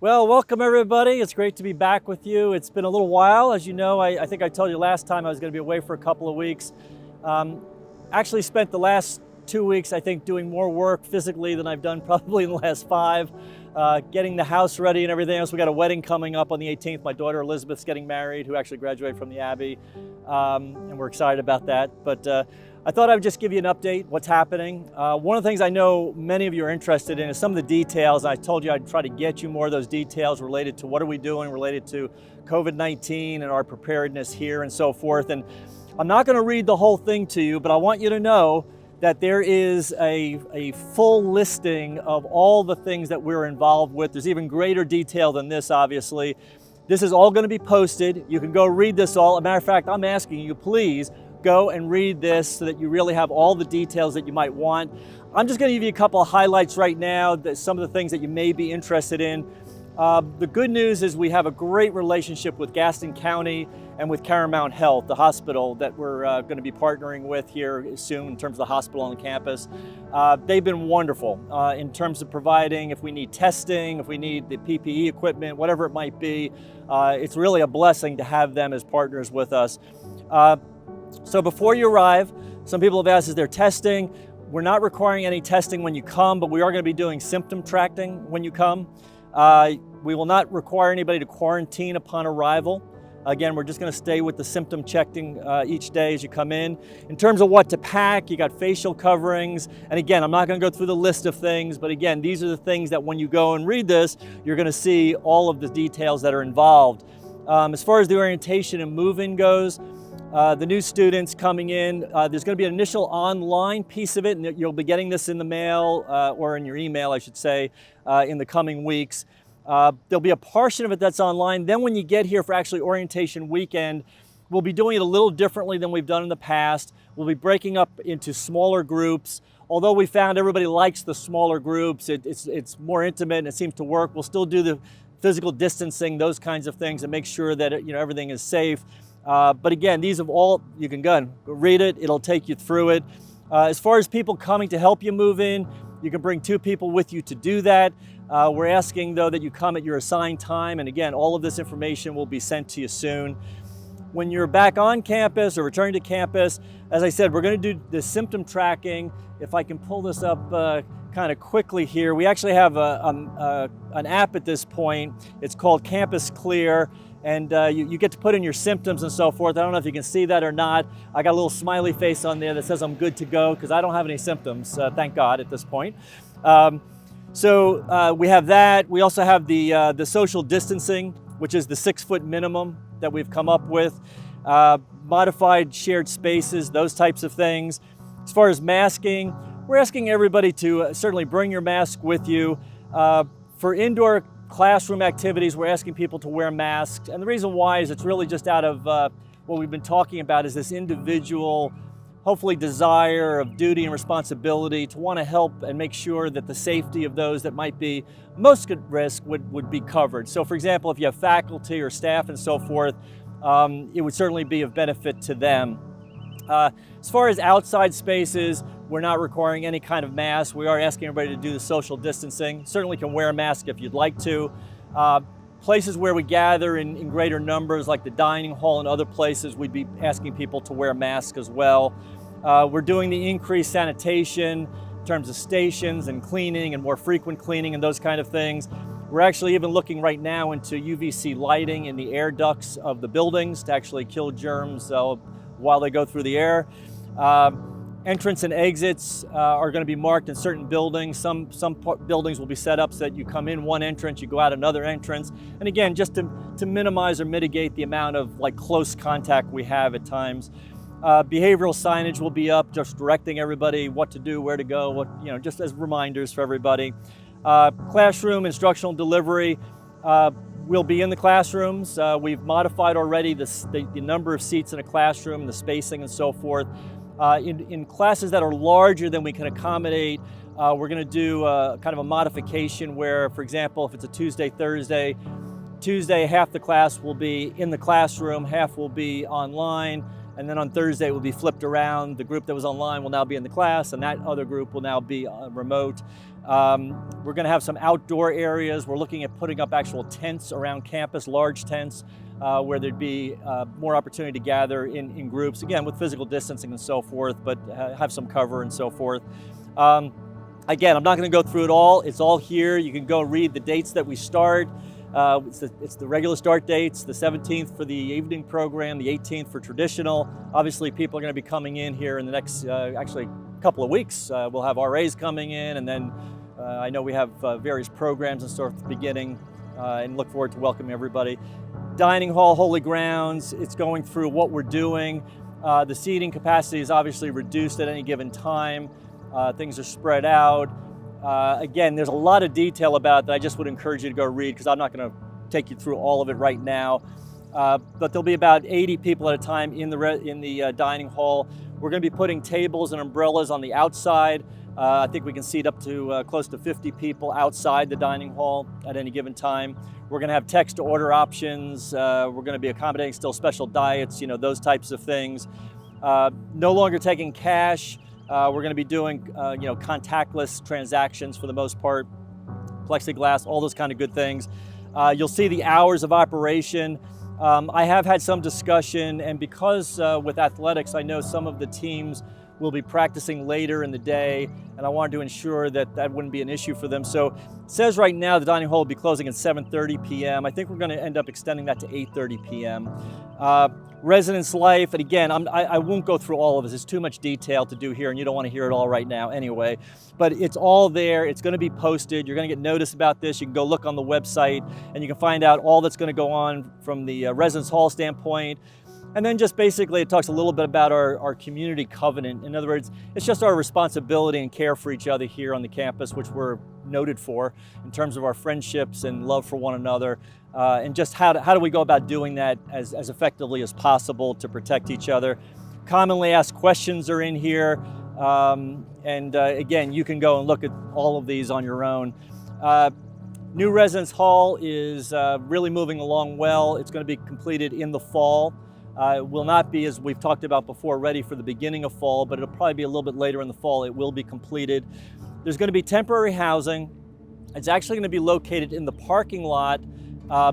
Well, welcome everybody. It's great to be back with you. It's been a little while. As you know, I think I told you last time I was going to be away for a couple of weeks. Um, Actually spent the last 2 weeks, I think, doing more work physically than I've done probably in the last 5, getting the house ready and everything else. We got a wedding coming up on the 18th. My daughter Elizabeth's getting married, who actually graduated from the Abbey, and we're excited about that. But I thought I would just give you an update, what's happening. One of the things I know many of you are interested in is some of the details. I told you I'd try to get you more of those details related to what are we doing related to COVID-19 and our preparedness here and so forth. And I'm not going to read the whole thing to you, but I want you to know that there is a full listing of all the things that we're involved with. There's even greater detail than this, obviously. This is all going to be posted. You can go read this all. As a matter of fact, I'm asking you, please go and read this so that you really have all the details that you might want. I'm just going to give you a couple of highlights right now, some of the things that you may be interested in. The good news is we have a great relationship with Gaston County and with Paramount Health, the hospital that we're going to be partnering with here soon in terms of the hospital on the campus. They've been wonderful in terms of providing, if we need testing, if we need the PPE equipment, whatever it might be. It's really a blessing to have them as partners with us. So before you arrive, some people have asked, is there testing? We're not requiring any testing when you come, but we are going to be doing symptom tracking when you come. We will not require anybody to quarantine upon arrival. Again, we're just going to stay with the symptom checking each day as you come in. In terms of what to pack, you got facial coverings. And again, I'm not going to go through the list of things, but again, these are the things that when you go and read this, you're going to see all of the details that are involved. As far as the orientation and move-in goes, the new students coming in, there's going to be an initial online piece of it, and you'll be getting this in the mail or in your email, I should say, in the coming weeks. There'll be a portion of it that's online. Then when you get here for actually orientation weekend, we'll be doing it a little differently than we've done in the past. We'll be breaking up into smaller groups. Although we found everybody likes the smaller groups, it's more intimate and it seems to work. We'll still do the physical distancing, those kinds of things, and make sure that everything is safe. But again, these have all, you can go and read it, it'll take you through it. As far as people coming to help you move in, you can bring 2 people with you to do that. We're asking though that you come at your assigned time, and again, all of this information will be sent to you soon. When you're back on campus or returning to campus, as I said, we're going to do the symptom tracking. If I can pull this up kind of quickly here, we actually have an app at this point. It's called Campus Clear. And you get to put in your symptoms and so forth. I don't know if you can see that or not. I got a little smiley face on there that says I'm good to go because I don't have any symptoms, thank God, at this point. So we have that. We also have the social distancing, which is the 6-foot minimum that we've come up with. Modified shared spaces, those types of things. As far as masking, we're asking everybody to certainly bring your mask with you. For indoor classroom activities, we're asking people to wear masks. And the reason why is it's really just out of what we've been talking about is this individual, hopefully desire of duty and responsibility to want to help and make sure that the safety of those that might be most at risk would be covered. So for example, if you have faculty or staff and so forth, it would certainly be of benefit to them. As far as outside spaces, we're not requiring any kind of mask. We are asking everybody to do the social distancing. Certainly can wear a mask if you'd like to. Places where we gather in greater numbers, like the dining hall and other places, we'd be asking people to wear masks as well. We're doing the increased sanitation in terms of stations and cleaning and more frequent cleaning and those kind of things. We're actually even looking right now into UVC lighting in the air ducts of the buildings to actually kill germs while they go through the air. Entrance and exits are going to be marked in certain buildings. Some buildings will be set up so that you come in one entrance, you go out another entrance. And again, just to minimize or mitigate the amount of close contact we have at times. Behavioral signage will be up, just directing everybody what to do, where to go, just as reminders for everybody. Classroom instructional delivery will be in the classrooms. We've modified already the number of seats in a classroom, the spacing and so forth. In classes that are larger than we can accommodate, we're going to do kind of a modification where, for example, if it's a Tuesday, Thursday, half the class will be in the classroom, half will be online, And then on Thursday, it will be flipped around. The group that was online will now be in the class, and that other group will now be remote. We're going to have some outdoor areas. We're looking at putting up actual tents around campus, large tents, where there'd be more opportunity to gather in groups, again, with physical distancing and so forth, but have some cover and so forth. Again, I'm not going to go through it all. It's all here. You can go read the dates that we start. It's the regular start dates, the 17th for the evening program, the 18th for traditional. Obviously, people are going to be coming in here in the next, actually, couple of weeks. We'll have RAs coming in, and then I know we have various programs and stuff at the beginning, and look forward to welcoming everybody. Dining hall, holy grounds, it's going through what we're doing. The seating capacity is obviously reduced at any given time. Things are spread out. Again, there's a lot of detail about it that I just would encourage you to go read, because I'm not going to take you through all of it right now. But there'll be about 80 people at a time in the dining hall. We're going to be putting tables and umbrellas on the outside. I think we can seat up to close to 50 people outside the dining hall at any given time. We're going to have text to order options. We're going to be accommodating still special diets, those types of things. No longer taking cash. We're going to be doing, contactless transactions for the most part, plexiglass, all those kind of good things. You'll see the hours of operation. I have had some discussion, and because with athletics, I know some of the teams will be practicing later in the day, and I wanted to ensure that that wouldn't be an issue for them. So it says right now the dining hall will be closing at 7:30 p.m. I think we're going to end up extending that to 8:30 p.m. Residence life, and again, I won't go through all of this. It's too much detail to do here, and you don't want to hear it all right now anyway. But it's all there. It's going to be posted. You're going to get notice about this. You can go look on the website, and you can find out all that's going to go on from the residence hall standpoint. And then just basically it talks a little bit about our community covenant. In other words, it's just our responsibility and care for each other here on the campus, which we're noted for in terms of our friendships and love for one another. And just how do we go about doing that as effectively as possible to protect each other. Commonly asked questions are in here. Again, you can go and look at all of these on your own. New residence hall is really moving along well. It's going to be completed in the fall. It will not be, as we've talked about before, ready for the beginning of fall, but it'll probably be a little bit later in the fall. It will be completed. There's going to be temporary housing. It's actually going to be located in the parking lot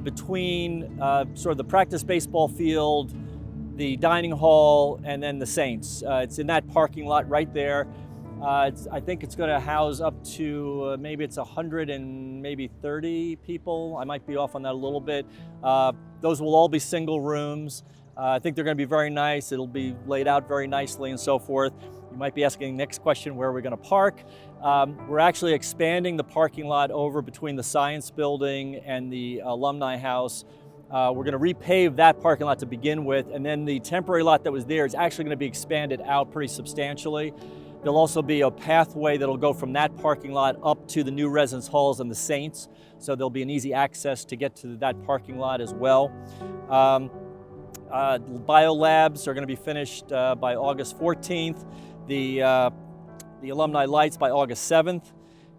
between sort of the practice baseball field, the dining hall, and then the Saints. It's in that parking lot right there. I think it's going to house up to maybe it's 100 and maybe 30 people. I might be off on that a little bit. Those will all be single rooms. I think they're going to be very nice. It'll be laid out very nicely and so forth. You might be asking the next question, where are we going to park? We're actually expanding the parking lot over between the Science Building and the Alumni House. We're going to repave that parking lot to begin with, and then the temporary lot that was there is actually going to be expanded out pretty substantially. There'll also be a pathway that'll go from that parking lot up to the new residence halls and the Saints, so there'll be an easy access to get to that parking lot as well. Biolabs are going to be finished by August 14th. The alumni lights by August 7th.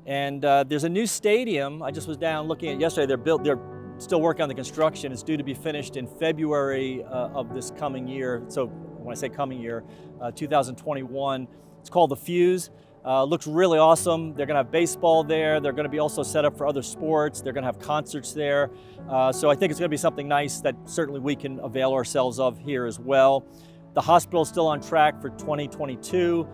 And there's a new stadium. I just was down looking at it yesterday. They're still working on the construction. It's due to be finished in February of this coming year. So when I say coming year, 2021. It's called the Fuse. Looks really awesome. They're going to have baseball there. They're going to be also set up for other sports. They're going to have concerts there. So I think it's going to be something nice that certainly we can avail ourselves of here as well. The hospital is still on track for 2022.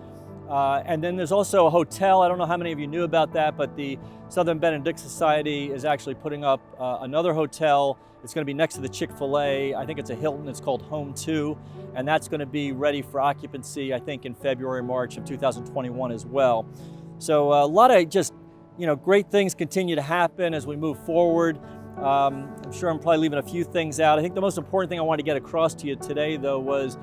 And then there's also a hotel. I don't know how many of you knew about that, but the Southern Benedict Society is actually putting up another hotel. It's going to be next to the Chick-fil-A. I think it's a Hilton. It's called Home 2. And that's going to be ready for occupancy, I think, in February, March of 2021 as well. So a lot of just, great things continue to happen as we move forward. I'm sure I'm probably leaving a few things out. I think the most important thing I wanted to get across to you today, though, was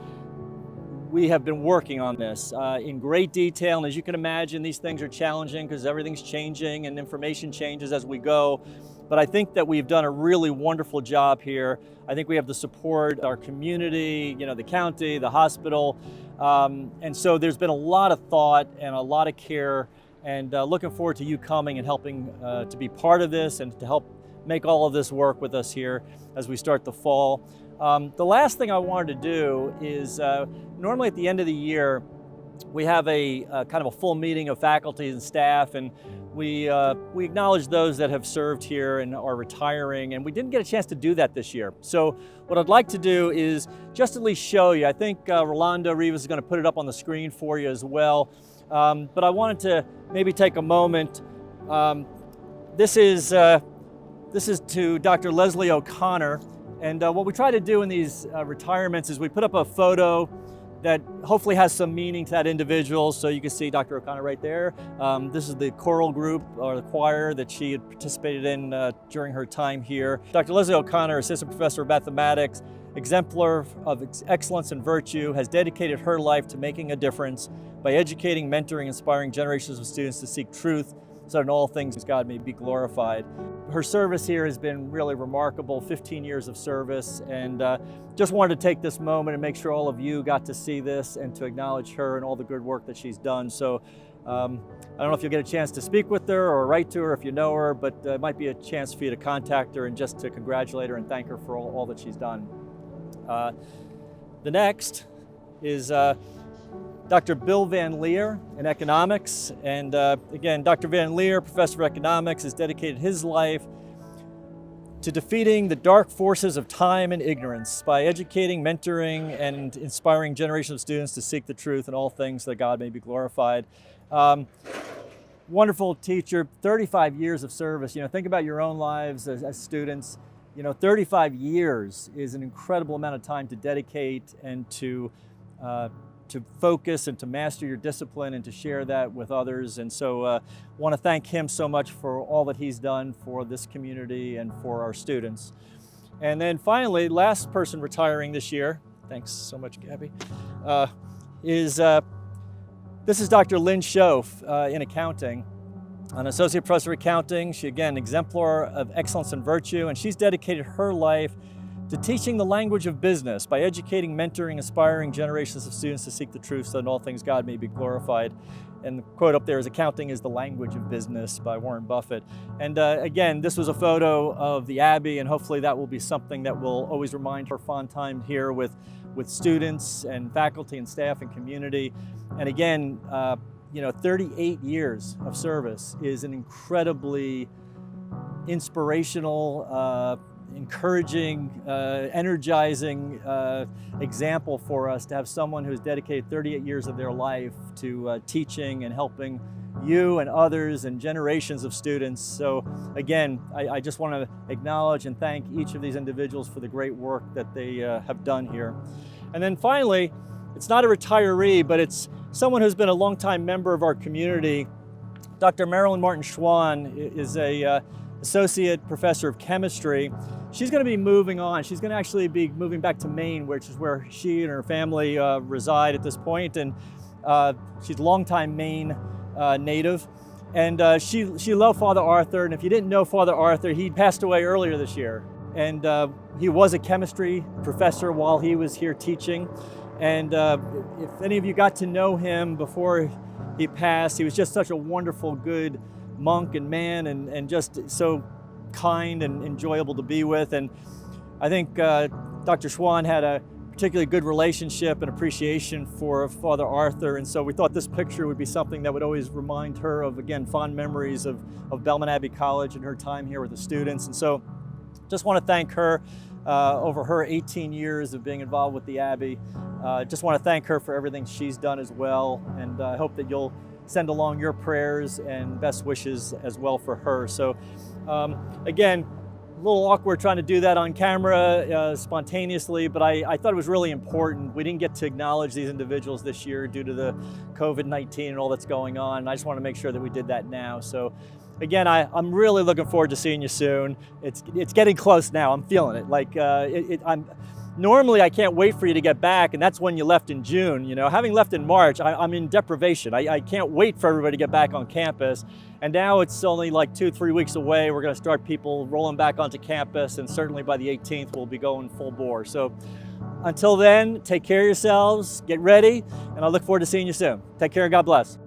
we have been working on this in great detail. And as you can imagine, these things are challenging because everything's changing and information changes as we go. But I think that we've done a really wonderful job here. I think we have the support, our community, the county, the hospital. And so there's been a lot of thought and a lot of care, and looking forward to you coming and helping to be part of this and to help make all of this work with us here as we start the fall. The last thing I wanted to do is normally at the end of the year, we have a kind of a full meeting of faculty and staff, and we acknowledge those that have served here and are retiring, and we didn't get a chance to do that this year. So what I'd like to do is just at least show you. I think Rolando Rivas is going to put it up on the screen for you as well. But I wanted to maybe take a moment. This is to Dr. Leslie O'Connor, and what we try to do in these retirements is we put up a photo that hopefully has some meaning to that individual. So you can see Dr. O'Connor right there. This is the choral group or the choir that she had participated in during her time here. Dr. Leslie O'Connor, Assistant Professor of Mathematics, exemplar of excellence and virtue, has dedicated her life to making a difference by educating, mentoring, inspiring generations of students to seek truth, so that in all things God may be glorified. Her service here has been really remarkable, 15 years of service, and just wanted to take this moment and make sure all of you got to see this and to acknowledge her and all the good work that she's done. So I don't know if you'll get a chance to speak with her or write to her if you know her, but it might be a chance for you to contact her and just to congratulate her and thank her for all that she's done. The next is Dr. Bill Van Leer in economics. And again, Dr. Van Leer, professor of economics, has dedicated his life to defeating the dark forces of time and ignorance by educating, mentoring, and inspiring generations of students to seek the truth in all things so that God may be glorified. Wonderful teacher, 35 years of service. You know, think about your own lives as students. You know, 35 years is an incredible amount of time to dedicate and to focus and to master your discipline and to share that with others. And so want to thank him so much for all that he's done for this community and for our students. And then finally, last person retiring this year, thanks so much, Gabby, this is Dr. Lynn Schoaf in accounting. An associate professor of accounting. She, again, exemplar of excellence and virtue, and she's dedicated her life to teaching the language of business by educating, mentoring, inspiring generations of students to seek the truth so that in all things God may be glorified. And the quote up there is, "Accounting is the language of business," by Warren Buffett. And again, this was a photo of the Abbey, and hopefully that will be something that will always remind her fond time here with students and faculty and staff and community. And again, you know, 38 years of service is an incredibly inspirational, encouraging, energizing example for us to have someone who's dedicated 38 years of their life to teaching and helping you and others and generations of students. So again, I just want to acknowledge and thank each of these individuals for the great work that they have done here. And then finally, it's not a retiree, but it's someone who's been a longtime member of our community. Dr. Marilyn Martin Schwann is a associate professor of chemistry. She's going to be moving on. She's going to actually be moving back to Maine, which is where she and her family reside at this point. And she's a longtime Maine native. And she loved Father Arthur. And if you didn't know Father Arthur, he passed away earlier this year. And he was a chemistry professor while he was here teaching. And if any of you got to know him before he passed, he was just such a wonderful, good monk and man, and just so kind and enjoyable to be with. And I think Dr. Schwann had a particularly good relationship and appreciation for Father Arthur, and so we thought this picture would be something that would always remind her of, again, fond memories of Belmont Abbey College and her time here with the students. And so just want to thank her over her 18 years of being involved with the Abbey. Just want to thank her for everything she's done as well, and I hope that you'll send along your prayers and best wishes as well for her. So again, a little awkward trying to do that on camera spontaneously, but I thought it was really important. We didn't get to acknowledge these individuals this year due to the COVID-19 and all that's going on, and I just want to make sure that we did that now. So again, I'm really looking forward to seeing you soon. It's getting close now. I'm feeling it. Like normally I can't wait for you to get back, and that's when you left in June. You know, having left in March, I'm in deprivation. I can't wait for everybody to get back on campus. And now it's only like 2-3 weeks away. We're going to start people rolling back onto campus, and certainly by the 18th we'll be going full bore. So until then, take care of yourselves, get ready, and I look forward to seeing you soon. Take care and God bless.